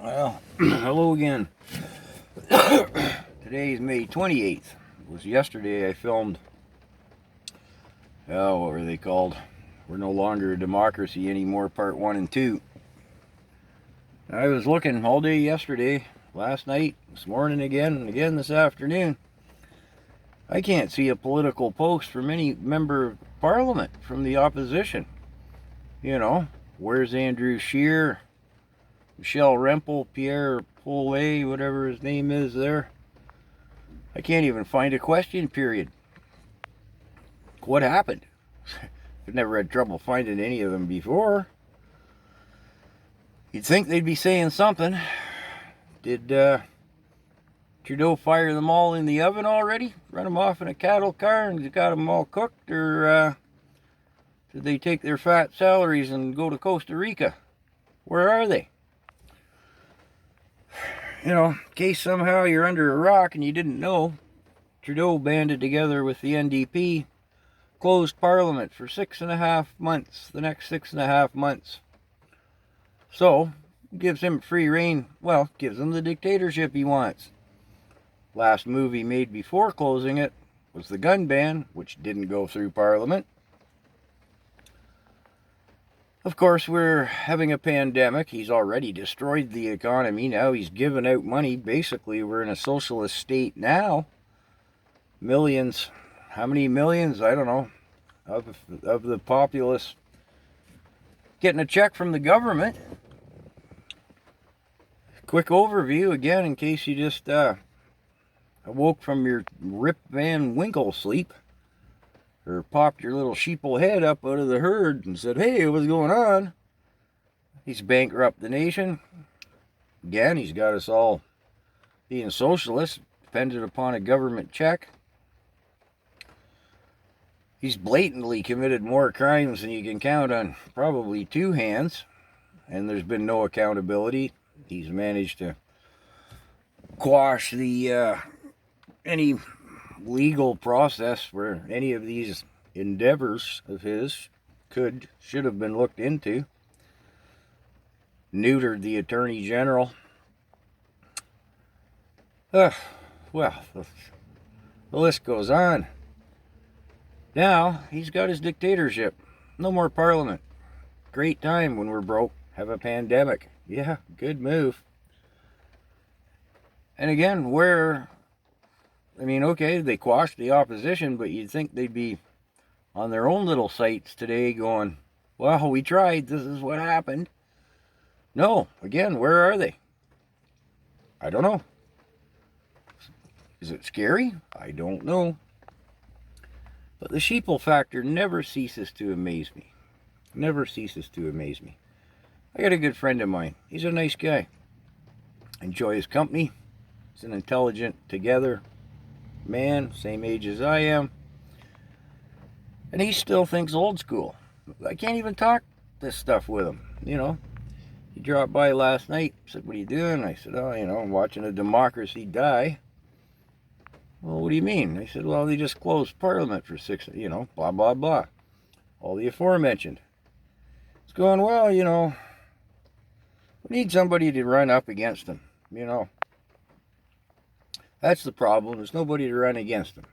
Well, hello again. Today is May 28th. It was yesterday I filmed, what were they called? We're no longer a democracy anymore, part 1 and 2. I was looking all day yesterday, last night, this morning again, and again this afternoon. I can't see a political post from any member of parliament from the opposition. You know, where's Andrew Scheer, Michelle Rempel, Pierre Poulet, whatever his name is there? I can't even find a question period. What happened? I've never had trouble finding any of them before. You'd think they'd be saying something. Did Trudeau fire them all in the oven already? Run them off in a cattle car and got them all cooked? Or did they take their fat salaries and go to Costa Rica? Where are they? You know, in case somehow you're under a rock and you didn't know, Trudeau banded together with the NDP, closed Parliament for 6.5 months, the next 6.5 months. So, gives him free rein, well, gives him the dictatorship he wants. Last move he made before closing it was the gun ban, which didn't go through Parliament. Of course, we're having a pandemic. He's already destroyed the economy. Now he's giving out money. Basically, we're in a socialist state now. Millions. How many millions? I don't know. Of the populace getting a check from the government. Quick overview, again, in case you just awoke from your Rip Van Winkle sleep. Or popped your little sheeple head up out of the herd and said, hey, what's going on? He's bankrupt the nation. Again, he's got us all being socialists, dependent upon a government check. He's blatantly committed more crimes than you can count on probably 2 hands, and there's been no accountability. He's managed to quash the any legal process where any of these endeavors of his should have been looked into. Neutered the Attorney General. Well, the list goes on. Now, he's got his dictatorship. No more Parliament. Great time when we're broke. Have a pandemic. Yeah, good move. And again, okay, they quashed the opposition, but you'd think they'd be on their own little sites today going, well, we tried, this is what happened. No, again, where are they? I don't know. Is it scary? I don't know. But the Sheeple Factor never ceases to amaze me. Never ceases to amaze me. I got a good friend of mine. He's a nice guy. Enjoy his company. He's an intelligent, together man, same age as I am. And he still thinks old school. I can't even talk this stuff with him, you know. He dropped by last night, said, what are you doing? I said, I'm watching a democracy die. Well, what do you mean? I said, well, they just closed Parliament for 6, blah, blah, blah. All the aforementioned. It's going, well, we need somebody to run up against them, That's the problem. There's nobody to run against them.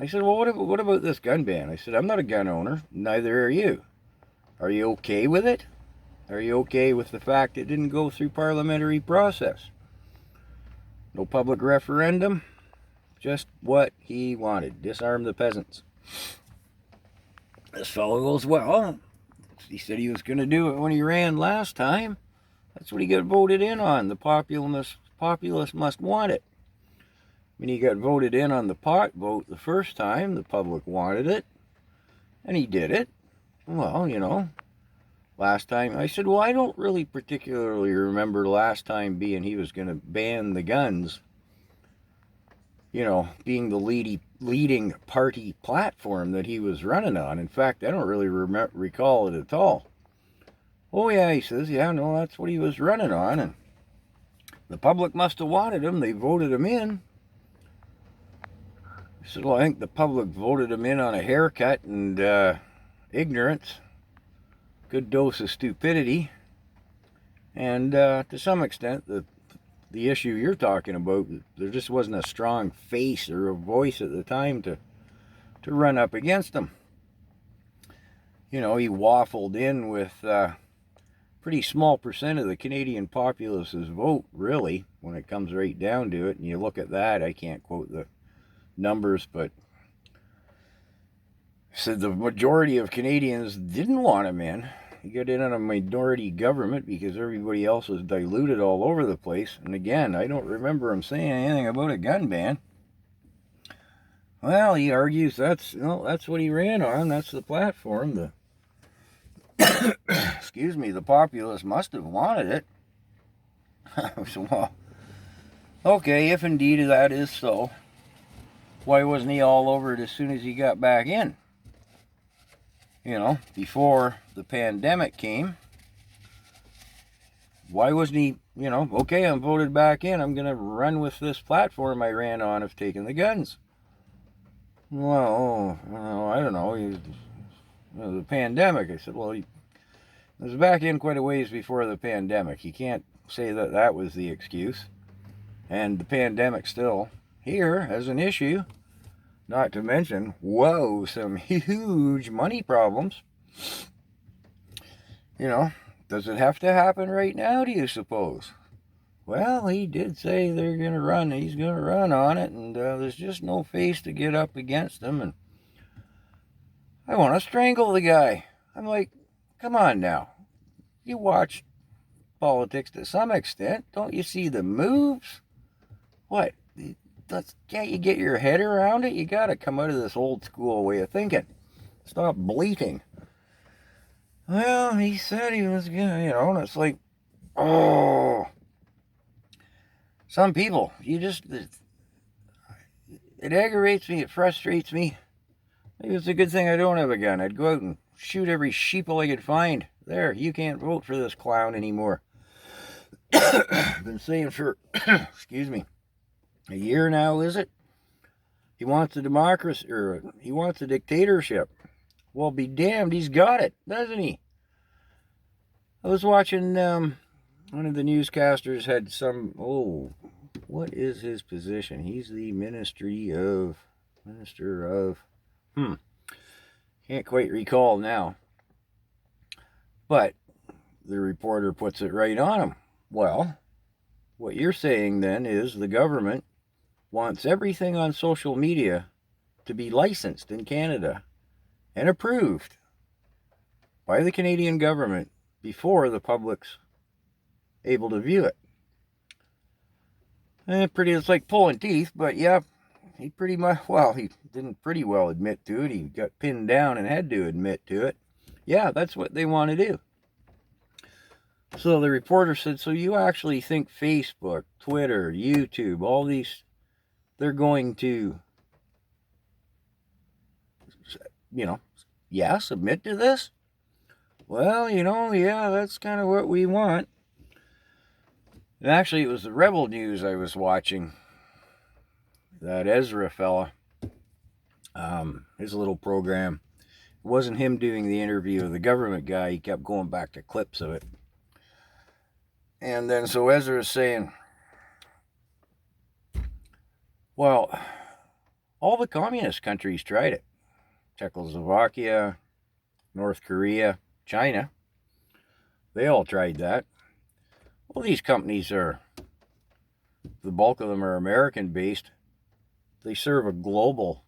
I said, well, what about this gun ban? I said, I'm not a gun owner. Neither are you. Are you okay with it? Are you okay with the fact it didn't go through parliamentary process? No public referendum. Just what he wanted. Disarm the peasants. This fellow goes, well, he said he was going to do it when he ran last time. That's what he got voted in on. The populace must want it. When he got voted in on the pot vote the first time, the public wanted it, and he did it. Well, last time, I said, well, I don't really particularly remember last time being he was going to ban the guns, being the leading party platform that he was running on. In fact, I don't really recall it at all. Oh, yeah, he says, yeah, no, that's what he was running on, and the public must have wanted him. They voted him in. I said, well, I think the public voted him in on a haircut and ignorance. Good dose of stupidity. And to some extent, the issue you're talking about, there just wasn't a strong face or a voice at the time to run up against him. You know, he waffled in with pretty small percent of the Canadian populace's vote, really, when it comes right down to it. And you look at that, I can't quote the numbers, but said the majority of Canadians didn't want him in. He got in on a minority government because everybody else was diluted all over the place. And again, I don't remember him saying anything about a gun ban. Well, he argues that's what he ran on. That's the platform. The excuse me, the populace must have wanted it. So, well, okay, if indeed that is so, why wasn't he all over it as soon as he got back in? You know, before the pandemic came. Why wasn't he, you know, okay, I'm voted back in. I'm going to run with this platform I ran on of taking the guns. Well, I don't know. The pandemic. I said, well, he was back in quite a ways before the pandemic. You can't say that that was the excuse. And the pandemic still here as an issue. Not to mention, whoa, some huge money problems. You know, does it have to happen right now, do you suppose? Well, he did say they're going to run. He's going to run on it, and there's just no face to get up against him. And I want to strangle the guy. I'm like, come on now. You watch politics to some extent. Don't you see the moves? What? Can't you get your head around it? You got to come out of this old school way of thinking. Stop bleating. Well, he said he was going to, you know, and it's like, oh. Some people, it aggravates me, it frustrates me. Maybe it's a good thing I don't have a gun. I'd go out and shoot every sheeple I could find. There, you can't vote for this clown anymore. I've been saying for, excuse me, a year now, is it? He wants a democracy, or he wants a dictatorship. Well, be damned, he's got it, doesn't he? I was watching, one of the newscasters had what is his position? He's the minister of, can't quite recall now. But the reporter puts it right on him. Well, what you're saying then is the government wants everything on social media to be licensed in Canada and approved by the Canadian government before the public's able to view it. It's like pulling teeth, but yeah, he pretty much, well, he didn't pretty well admit to it. He got pinned down and had to admit to it. Yeah, that's what they want to do. So the reporter said, so you actually think Facebook, Twitter, YouTube, all these, they're going to, you know, submit to this? Well, you know, yeah, that's kind of what we want. And actually, it was the Rebel News I was watching. That Ezra fella, his little program. It wasn't him doing the interview of the government guy. He kept going back to clips of it. And then so Ezra is saying, well, all the communist countries tried it. Czechoslovakia, North Korea, China. They all tried that. Well, these companies the bulk of them are American-based. They serve a global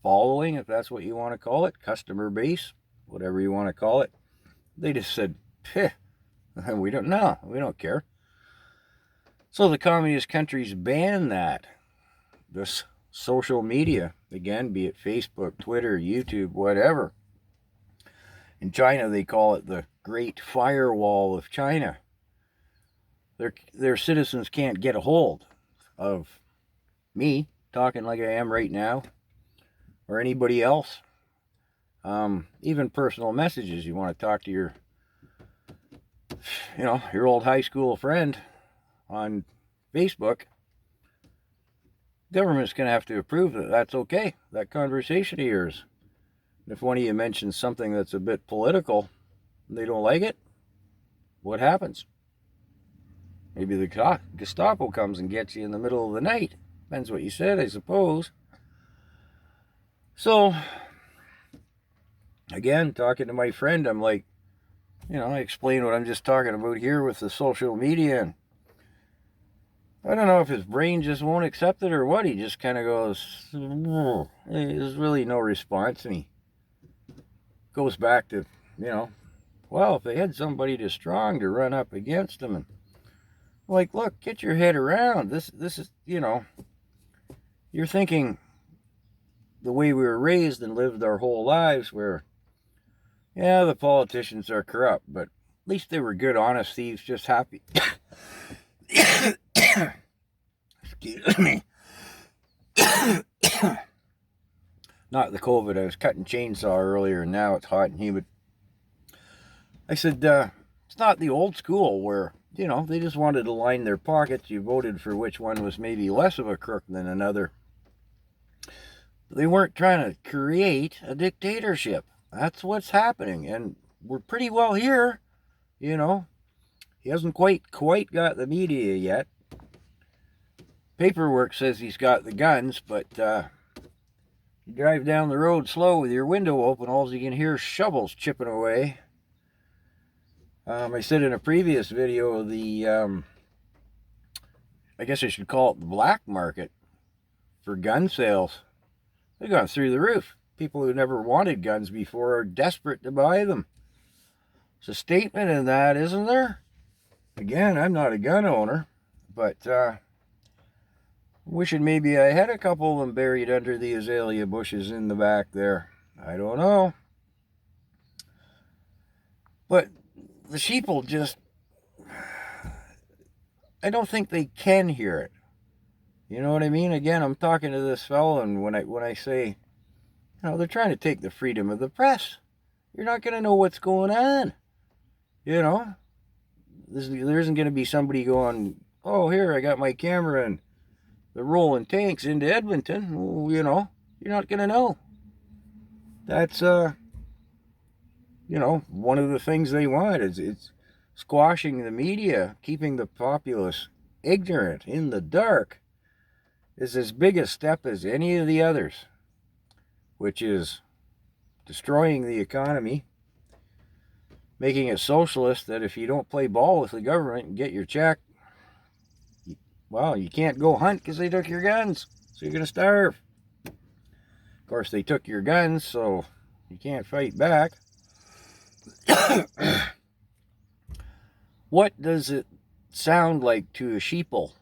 following, if that's what you want to call it, customer base, whatever you want to call it. They just said, we don't care. So the communist countries ban that. This social media, again, be it Facebook, Twitter, YouTube, whatever. In China, they call it the Great Firewall of China. Their citizens can't get a hold of me, talking like I am right now, or anybody else. Even personal messages. You want to talk to your old high school friend on Facebook. Government's going to have to approve that that's okay, that conversation of yours. If one of you mentions something that's a bit political, and they don't like it, what happens? Maybe the Gestapo comes and gets you in the middle of the night. Depends what you said, I suppose. So, again, talking to my friend, I'm like, I explain what I'm just talking about here with the social media, and I don't know if his brain just won't accept it or what. He just kind of goes, there's really no response, and he goes back to, well, if they had somebody too strong to run up against them, and like, look, get your head around. This is, you're thinking the way we were raised and lived our whole lives where, yeah, the politicians are corrupt, but at least they were good, honest thieves, just happy. Excuse me. Not the COVID. I was cutting chainsaw earlier, and now it's hot and humid. I said, it's not the old school where, they just wanted to line their pockets. You voted for which one was maybe less of a crook than another. They weren't trying to create a dictatorship. That's what's happening, and we're pretty well here, He hasn't quite got the media yet. Paperwork says he's got the guns, but you drive down the road slow with your window open, all you can hear is shovels chipping away. I said in a previous video, I guess I should call it the black market for gun sales. They've gone through the roof. People who never wanted guns before are desperate to buy them. There's a statement in that, isn't there? Again, I'm not a gun owner, but wishing maybe I had a couple of them buried under the azalea bushes in the back there. I don't know. But the sheeple just, I don't think they can hear it. You know what I mean? Again, I'm talking to this fellow, and when I say, they're trying to take the freedom of the press. You're not going to know what's going on. There isn't going to be somebody going, oh, here, I got my camera and the rolling tanks into Edmonton. Well, you're not going to know. That's, one of the things they want is it's squashing the media, keeping the populace ignorant, in the dark, is as big a step as any of the others, which is destroying the economy, making it socialist that if you don't play ball with the government and get your check, you can't go hunt because they took your guns, so you're going to starve. Of course, they took your guns, so you can't fight back. What does it sound like to a sheeple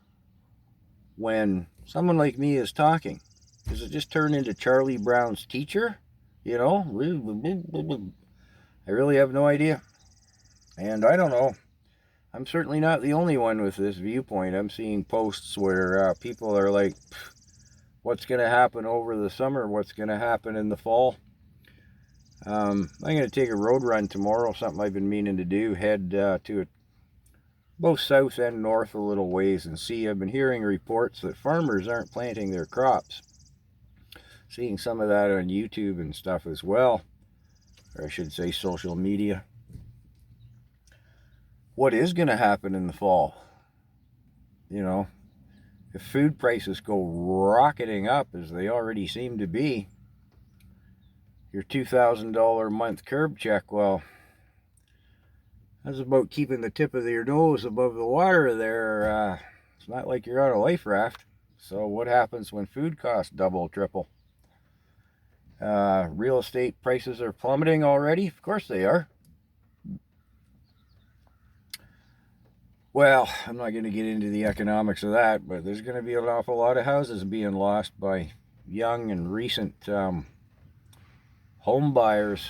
when someone like me is talking? Does it just turn into Charlie Brown's teacher? I really have no idea. And I don't know. I'm certainly not the only one with this viewpoint. I'm seeing posts where people are like, what's going to happen over the summer? What's going to happen in the fall? I'm going to take a road run tomorrow, something I've been meaning to do. Head to it, both south and north a little ways, and see. I've been hearing reports that farmers aren't planting their crops. Seeing some of that on YouTube and stuff as well, or I should say social media. What is going to happen in the fall? If food prices go rocketing up as they already seem to be, your $2,000 a month curb check, well, that's about keeping the tip of your nose above the water there. It's not like you're on a life raft. So what happens when food costs double, triple? Real estate prices are plummeting already. Of course they are. Well, I'm not going to get into the economics of that, but there's going to be an awful lot of houses being lost by young and recent home buyers.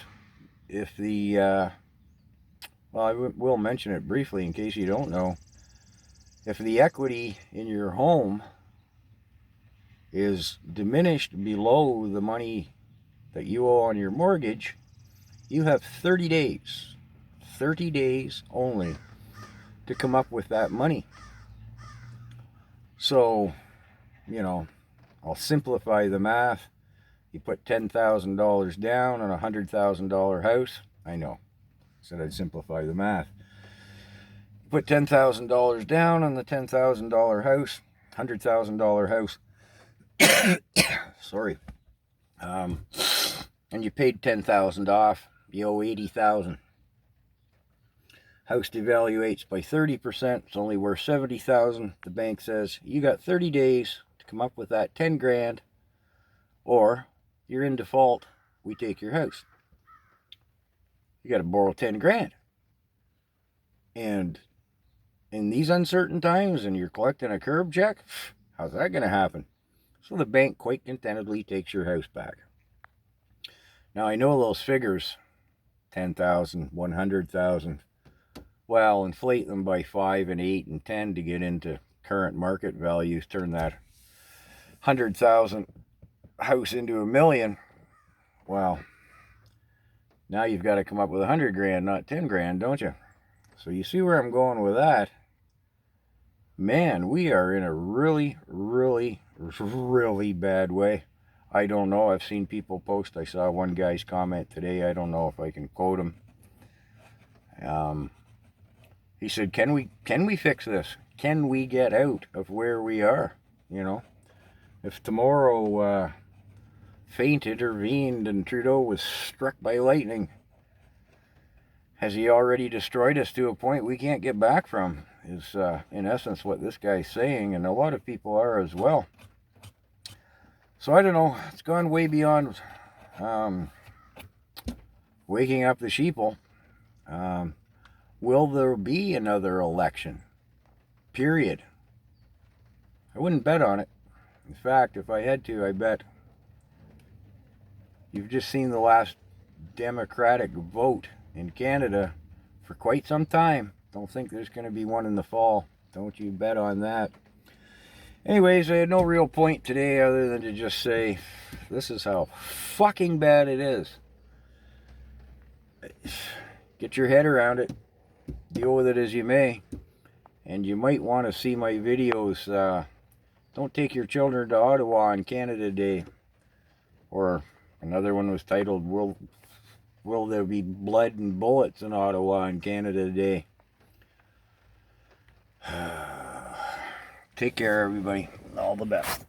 If the, I will mention it briefly in case you don't know. If the equity in your home is diminished below the money that you owe on your mortgage, you have 30 days only to come up with that money. So, I'll simplify the math. You put $10,000 down on a $100,000 house. I know, said I'd simplify the math. put $10,000 down on the $10,000 house, $100,000 house. Sorry. And you paid $10,000 off. You owe $80,000. House devaluates by 30%. It's only worth $70,000. The bank says you got 30 days to come up with that 10 grand, or you're in default. We take your house. You got to borrow 10 grand. And in these uncertain times, and you're collecting a curb check, how's that going to happen? So the bank quite contentedly takes your house back. Now I know those figures, 10,000, 100,000. Well, inflate them by 5 and 8 and 10 to get into current market values. Turn that 100,000 house into $1 million. Well, now you've got to come up with 100 grand, not 10 grand, don't you? So you see where I'm going with that. Man, we are in a really, really, really bad way. I don't know. I've seen people post. I saw one guy's comment today. I don't know if I can quote him. He said, can we fix this? Can we get out of where we are? You know, if tomorrow fate intervened and Trudeau was struck by lightning, has he already destroyed us to a point we can't get back from? Is in essence what this guy's saying, and a lot of people are as well. So I don't know. It's gone way beyond waking up the sheeple. Will there be another election? Period. I wouldn't bet on it. In fact, if I had to, I bet. You've just seen the last Democratic vote in Canada for quite some time. Don't think there's going to be one in the fall. Don't you bet on that. Anyways, I had no real point today other than to just say, this is how fucking bad it is. Get your head around it. Deal with it as you may. And you might want to see my videos. Don't take your children to Ottawa on Canada Day. Or another one was titled, Will there be blood and bullets in Ottawa on Canada Day? Take care, everybody. All the best.